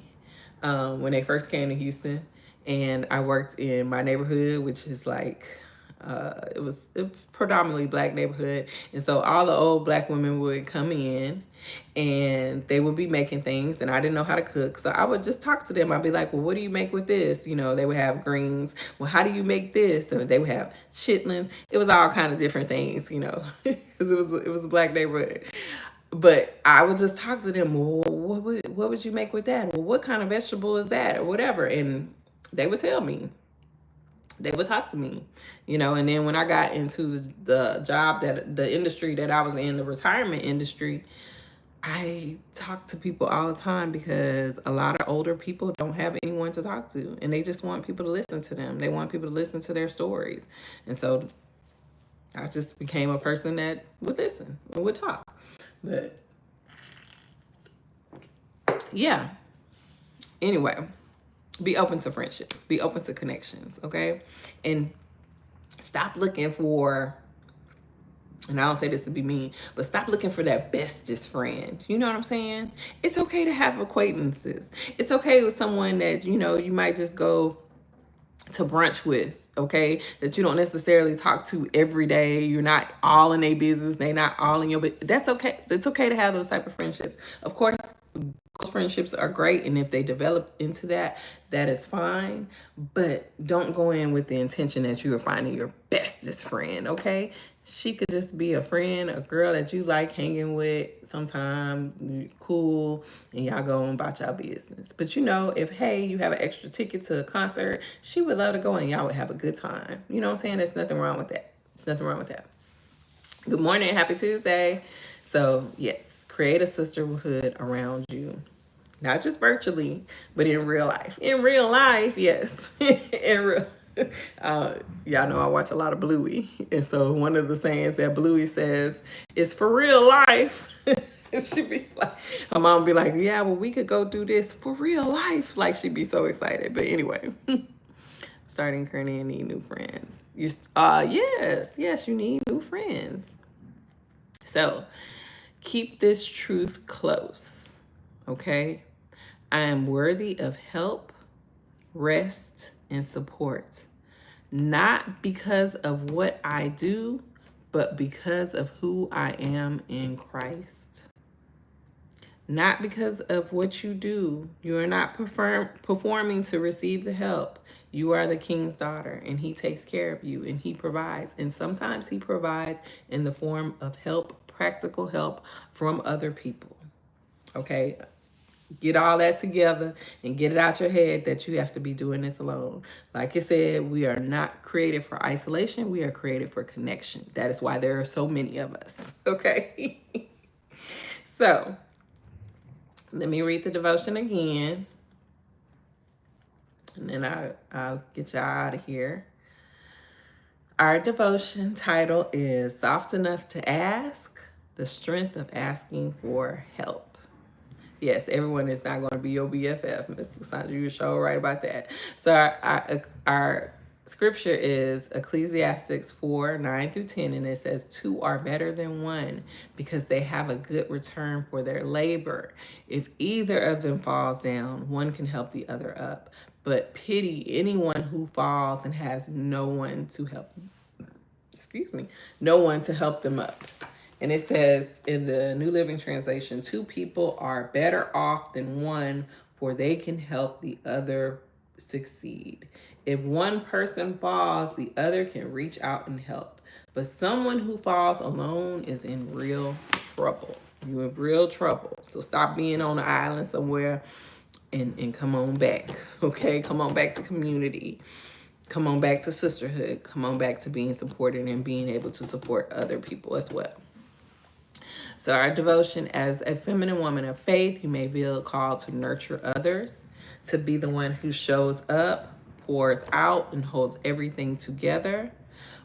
when they first came to Houston, and I worked in my neighborhood, which is like it was a predominantly black neighborhood, and so all the old black women would come in and they would be making things, and I didn't know how to cook, so I would just talk to them. I'd be like, well, what do you make with this? They would have greens. Well, how do you make this? And they would have chitlins. It was all kind of different things, because it was a black neighborhood. But I would just talk to them. Well, what would you make with that? Well, what kind of vegetable is that, or whatever? And they would tell me. They would talk to me, and then when I got into the job, that the industry that I was in, the retirement industry, I talk to people all the time because a lot of older people don't have anyone to talk to, and they just want people to listen to them. They want people to listen to their stories. And so I just became a person that would listen and would talk. But yeah, anyway, be open to friendships, be open to connections, okay? And stop looking for, and I don't say this to be mean, but stop looking for that bestest friend. You know what I'm saying? It's okay to have acquaintances. It's okay with someone that, you might just go to brunch with, okay? That you don't necessarily talk to every day. You're not all in their business. They're not all in your business. That's okay. It's okay to have those type of friendships. Of course, those friendships are great, and if they develop into that, that is fine. But don't go in with the intention that you are finding your bestest friend, okay? She could just be a friend, a girl that you like hanging with sometime, cool, and y'all go on about y'all business. But if, hey, you have an extra ticket to a concert, she would love to go and y'all would have a good time. You know what I'm saying? There's nothing wrong with that. There's nothing wrong with that. Good morning. Happy Tuesday. So, yes, create a sisterhood around you. Not just virtually, but in real life. In real life, yes. in real y'all know I watch a lot of Bluey. And so one of the sayings that Bluey says is for real life. She'd be like, her mom would be like, yeah, well, we could go do this for real life. Like, she'd be so excited. But anyway, starting currently and need new friends. Yes, you need new friends. So keep this truth close, okay? I am worthy of help, rest, and support. Not because of what I do, but because of who I am in Christ. Not because of what you do. You are not performing to receive the help. You are the King's daughter, and he takes care of you, and he provides. And sometimes he provides in the form of help, practical help from other people. Okay? Get all that together and get it out your head that you have to be doing this alone. Like I said, we are not created for isolation. We are created for connection. That is why there are so many of us. Okay? So, let me read the devotion again. And then I'll get y'all out of here. Our devotion title is Soft Enough to Ask, the Strength of Asking for Help. Yes, everyone is not going to be your BFF, Miss Cassandra. You're sure right about that. So our scripture is Ecclesiastes 4:9-10, and it says, two are better than one because they have a good return for their labor. If either of them falls down, one can help the other up. But pity anyone who falls and has no one to help them up. And it says in the New Living Translation, two people are better off than one, for they can help the other succeed. If one person falls, the other can reach out and help. But someone who falls alone is in real trouble. You're in real trouble. So stop being on an island somewhere and come on back. Okay? Come on back to community. Come on back to sisterhood. Come on back to being supported and being able to support other people as well. So our devotion: as a feminine woman of faith, you may feel called to nurture others, to be the one who shows up, pours out, and holds everything together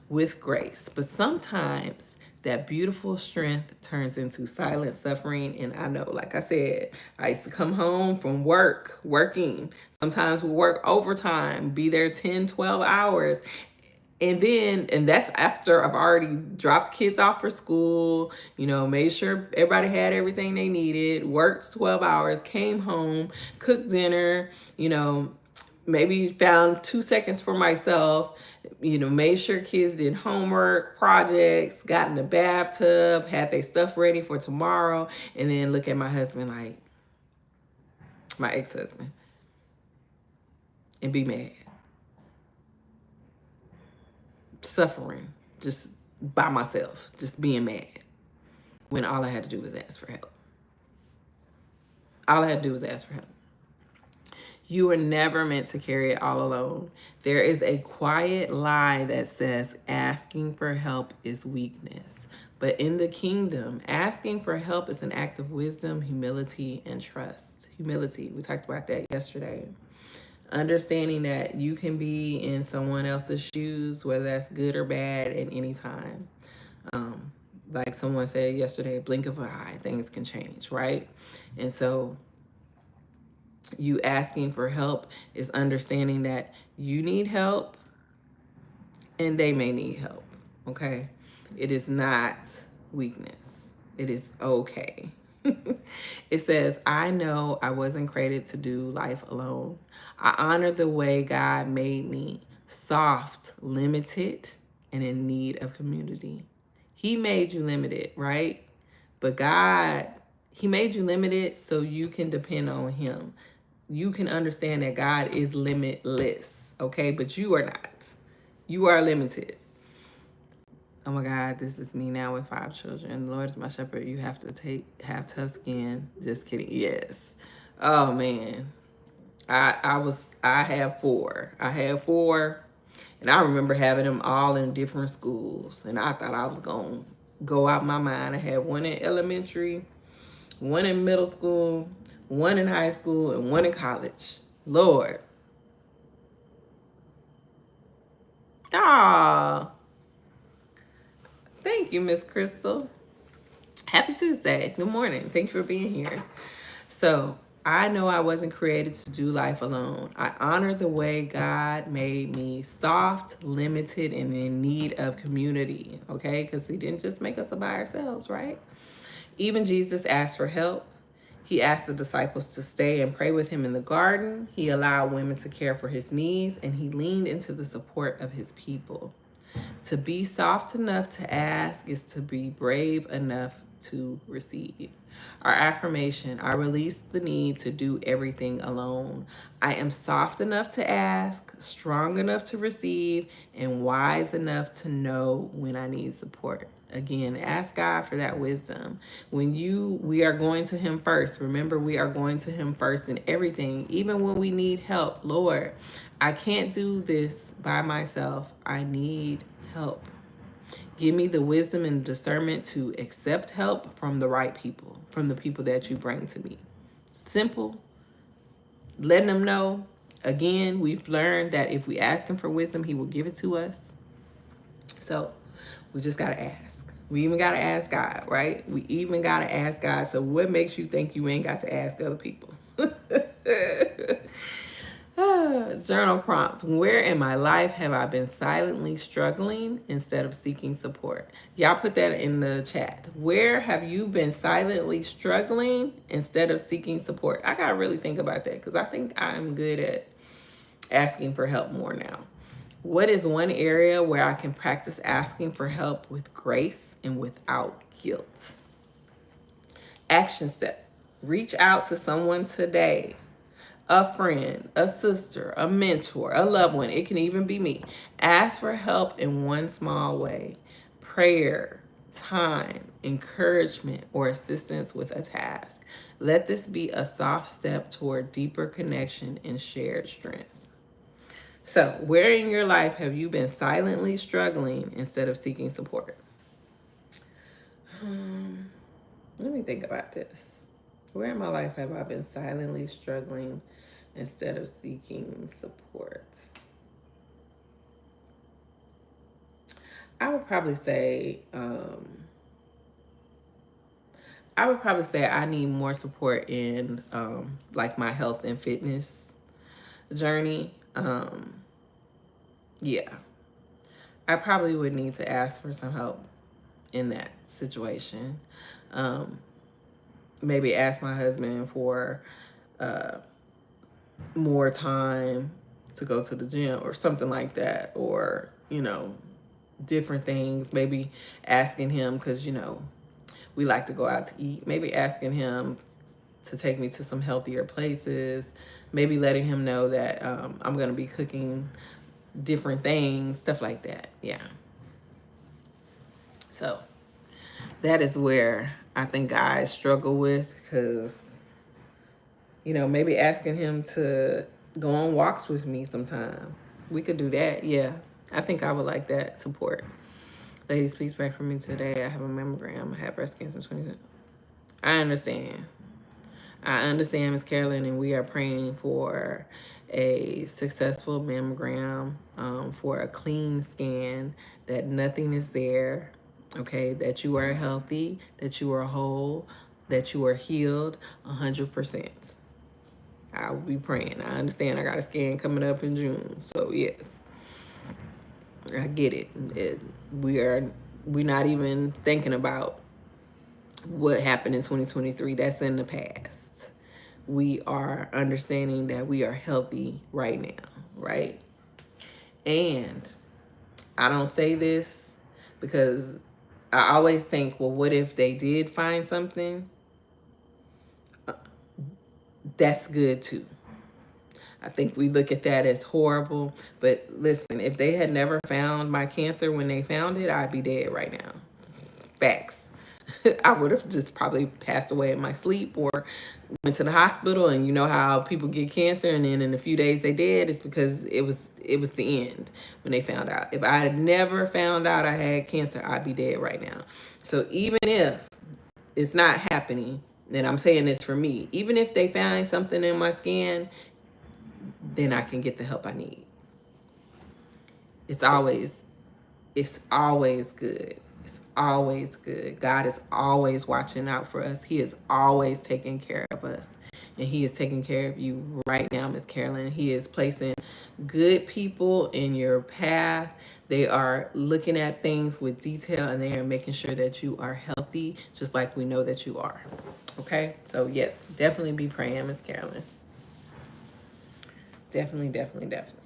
with grace. But sometimes that beautiful strength turns into silent suffering. And I know, like I said, I used to come home from working. Sometimes we work overtime, be there 10, 12 hours. And that's after I've already dropped kids off for school, made sure everybody had everything they needed, worked 12 hours, came home, cooked dinner, maybe found 2 seconds for myself, made sure kids did homework, projects, got in the bathtub, had their stuff ready for tomorrow, and then look at my husband, like my ex-husband, and be mad. Suffering just by myself, just being mad, when all I had to do was ask for help. All I had to do was ask for help. You are never meant to carry it all alone. There is a quiet lie that says asking for help is weakness. But in the kingdom, asking for help is an act of wisdom, humility, and trust. Humility, we talked about that yesterday. Understanding that you can be in someone else's shoes, whether that's good or bad, at any time. Like someone said yesterday, blink of an eye, things can change, right? And so you asking for help is understanding that you need help and they may need help, okay? It is not weakness. It is okay. It says, I know I wasn't created to do life alone. I honor the way God made me, soft, limited, and in need of community. He made you limited, right? But God, He made you limited so you can depend on Him. You can understand that God is limitless, okay? But you are not. You are limited. Oh my God, this is me now with 5 children. The Lord is my shepherd. You have to have tough skin. Just kidding. Yes. Oh man. I have 4. I had 4, and I remember having them all in different schools. And I thought I was gonna go out my mind. I had 1 in elementary, 1 in middle school, 1 in high school, and 1 in college. Lord. Ah. Thank you, Miss Crystal. Happy Tuesday. Good morning. Thank you for being here. So, I know I wasn't created to do life alone. I honor the way God made me, soft, limited, and in need of community, okay? Because He didn't just make us by ourselves, right? Even Jesus asked for help. He asked the disciples to stay and pray with Him in the garden. He allowed women to care for His needs, and He leaned into the support of His people. To be soft enough to ask is to be brave enough to receive. Our affirmation: I release the need to do everything alone. I am soft enough to ask, strong enough to receive, and wise enough to know when I need support. Again, ask God for that wisdom. We are going to Him first. Remember, we are going to Him first in everything, even when we need help. Lord, I can't do this by myself. I need help. Give me the wisdom and discernment to accept help from the right people, from the people that you bring to me. Simple. Letting them know. Again, we've learned that if we ask Him for wisdom, He will give it to us. So we just got to ask. We even got to ask God, right? We even got to ask God. So what makes you think you ain't got to ask other people? Journal prompt: where in my life have I been silently struggling instead of seeking support? Y'all put that in the chat. Where have you been silently struggling instead of seeking support? I gotta really think about that, because I think I'm good at asking for help more now. What is one area where I can practice asking for help with grace and without guilt? Action step: reach out to someone today. A friend, a sister, a mentor, a loved one. It can even be me. Ask for help in one small way: prayer, time, encouragement, or assistance with a task. Let this be a soft step toward deeper connection and shared strength. So, where in your life have you been silently struggling instead of seeking support? Let me think about this. Where in my life have I been silently struggling instead of seeking support? I would probably say, I need more support in like my health and fitness journey. Yeah, I probably would need to ask for some help in that situation. Um, Maybe ask my husband for uh, more time to go to the gym or something like that, or different things. Maybe asking him, because we like to go out to eat. Maybe asking him to take me to some healthier places. Maybe letting him know that I'm going to be cooking different things, stuff like that. Yeah. So that is where I think guys struggle with, because, maybe asking him to go on walks with me sometime. We could do that. Yeah. I think I would like that support. Ladies, please pray for me today. I have a mammogram. I have breast cancer 20. I understand. I understand, Miss Carolyn, and we are praying for a successful mammogram, for a clean scan, that nothing is there, okay, that you are healthy, that you are whole, that you are healed 100%. I will be praying. I understand I got a scan coming up in June, so yes, I get it. We're not even thinking about what happened in 2023. That's in the past. We are understanding that we are healthy right now, right? And I don't say this because I always think, well, what if they did find something? That's good too. I think we look at that as horrible. But listen, if they had never found my cancer when they found it, I'd be dead right now. Facts. I would have just probably passed away in my sleep or went to the hospital. And you know how people get cancer and then in a few days they dead? It's because it was the end when they found out. If I had never found out I had cancer, I'd be dead right now. So even if it's not happening, and I'm saying this for me, even if they find something in my skin, then I can get the help I need. It's always good. It's always good. God is always watching out for us. He is always taking care of us. And he is taking care of you right now, Miss Carolyn. He is placing good people in your path. They are looking at things with detail and they are making sure that you are healthy, just like we know that you are. Okay? So yes, definitely be praying, Miss Carolyn. Definitely, definitely, definitely.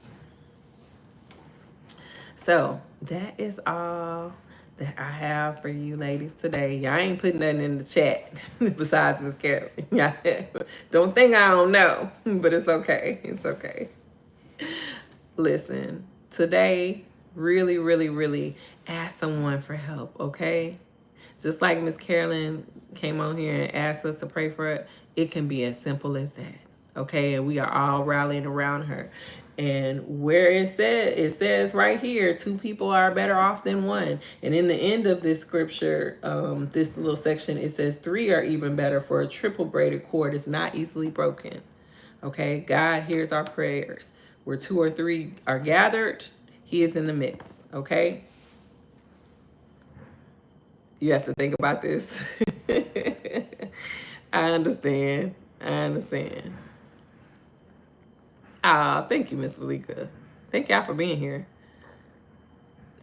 So that is all that I have for you ladies today. Y'all ain't putting nothing in the chat besides Miss Carolyn. Y'all don't think I don't know, but it's okay. It's okay. Listen, today, really, really, really ask someone for help, okay? Just like Miss Carolyn came on here and asked us to pray for it, it can be as simple as that, okay? And we are all rallying around her. And where it says right here, two people are better off than one. And in the end of this scripture, this little section, it says three are even better, for a triple braided cord is not easily broken. Okay, God hears our prayers. Where two or three are gathered, he is in the midst. Okay, you have to think about this. I understand. I understand. Ah, thank you, Miss Malika. Thank y'all for being here.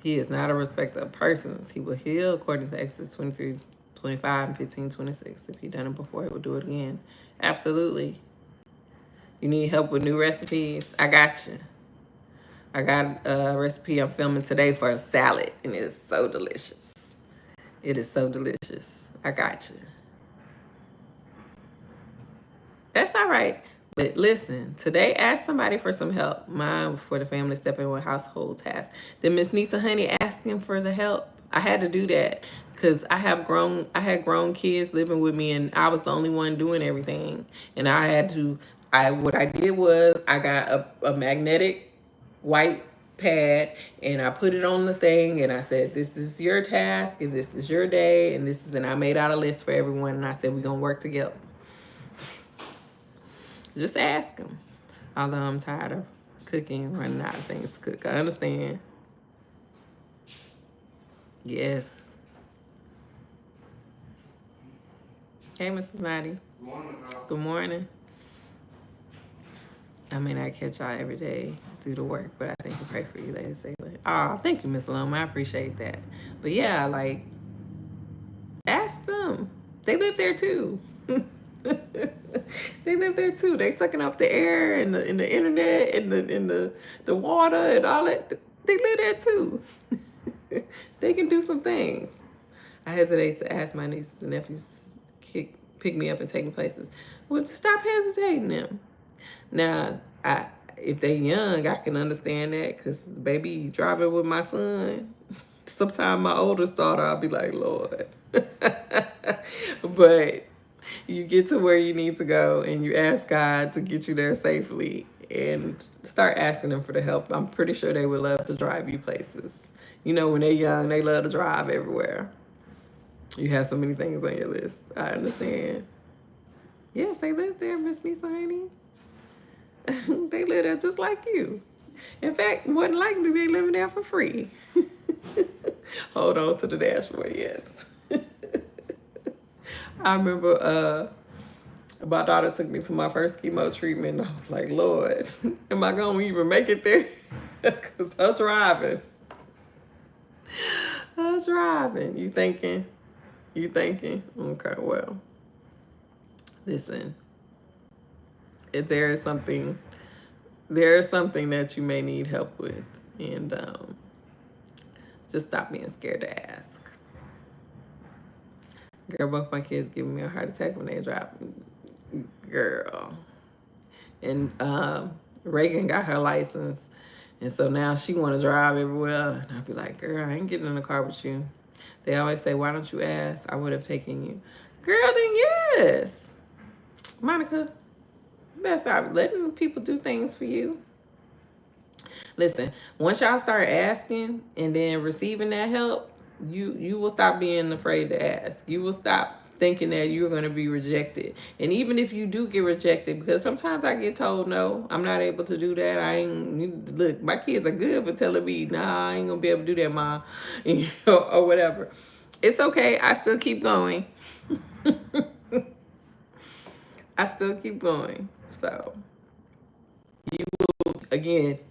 He is not a respecter of persons. He will heal according to Exodus 23:25 and 15:26. If he done it before, he will do it again. Absolutely. You need help with new recipes? I got you. I got a recipe I'm filming today for a salad, and it is so delicious. It is so delicious. I got you. That's all right. But listen, today ask somebody for some help. Mine for the family stepping with household tasks. Then Miss Nisa Honey asking for the help. I had to do that because I had grown kids living with me, and I was the only one doing everything. And what I did was I got a magnetic white pad and I put it on the thing and I said, this is your task and this is your day and and I made out a list for everyone and I said, we're going to work together. Just ask them. Although I'm tired of cooking, running out of things to cook. I understand. Yes. Hey, Mrs. Natty. Good morning. Good morning. I mean, I catch y'all every day, do the work, but I think and pray for you, Lady Salem. Oh, thank you, Miss Lum. I appreciate that. But yeah, like, ask them. They live there too. They live there too. They sucking up the air and the internet and the water and all that. They live there too. They can do some things. I hesitate to ask my nieces and nephews to pick me up and take me places. Well, stop hesitating them. Now, if they young, I can understand that because the baby driving with my son. Sometimes my oldest daughter, I'll be like, Lord. But you get to where you need to go and you ask God to get you there safely and start asking them for the help. I'm pretty sure they would love to drive you places. You know, when they're young, they love to drive everywhere. You have so many things on your list. I understand. Yes, they live there, Miss Nisa Honey. They live there just like you. In fact, more than likely, they living there for free. Hold on to the dashboard, yes. I remember my daughter took me to my first chemo treatment, and I was like, Lord, am I going to even make it there? Because I'm driving. I'm driving. You thinking? You thinking? Okay, well, listen. If there is something that you may need help with, and just stop being scared to ask. Girl, both my kids giving me a heart attack when they drive. Girl. And Reagan got her license, and so now she want to drive everywhere. And I'll be like, girl, I ain't getting in the car with you. They always say, why don't you ask? I would have taken you. Girl, then yes. Monica, you better stop letting people do things for you. Listen, once y'all start asking and then receiving that help, you will stop being afraid to ask. You will stop thinking that you're going to be rejected. And even if you do get rejected, because sometimes I get told, no, I'm not able to do that. I ain't, look, my kids are good for telling me, nah, I ain't going to be able to do that, Ma, or whatever. It's okay. I still keep going. I still keep going. So you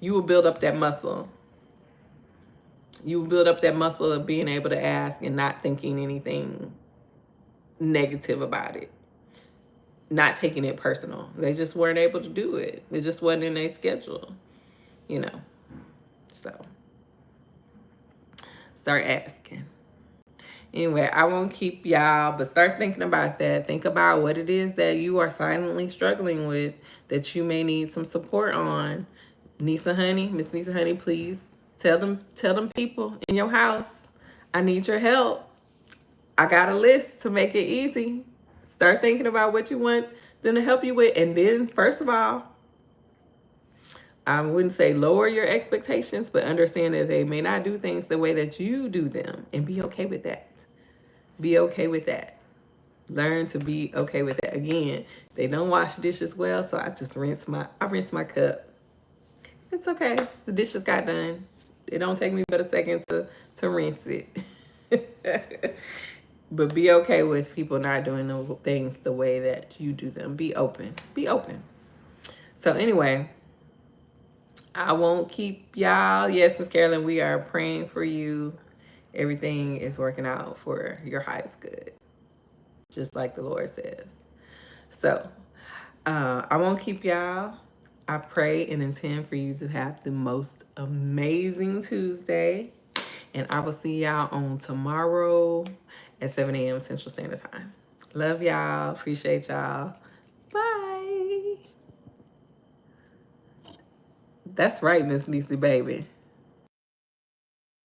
will build up that muscle. You will build up that muscle of being able to ask and not thinking anything negative about it. Not taking it personal. They just weren't able to do it. It just wasn't in their schedule, you know. So start asking. Anyway, I won't keep y'all, but start thinking about that. Think about what it is that you are silently struggling with that you may need some support on. Nisa Honey, Miss Nisa Honey, please tell them people in your house, I need your help. I got a list to make it easy. Start thinking about what you want them to help you with. And then, first of all, I wouldn't say lower your expectations, but understand that they may not do things the way that you do them, and be okay with that. Be okay with that. Learn to be okay with that. Again, they don't wash dishes well, so I just rinse my cup. It's okay. The dishes got done. It don't take me but a second to rinse it. But be okay with people not doing those things the way that you do them. Be open. Be open. So anyway, I won't keep y'all. Yes, Miss Carolyn, we are praying for you. Everything is working out for your highest good, just like the Lord says. So I won't keep y'all. I pray and intend for you to have the most amazing Tuesday. And I will see y'all on tomorrow at 7 a.m. Central Standard Time. Love y'all. Appreciate y'all. Bye. That's right, Miss Niecy, baby.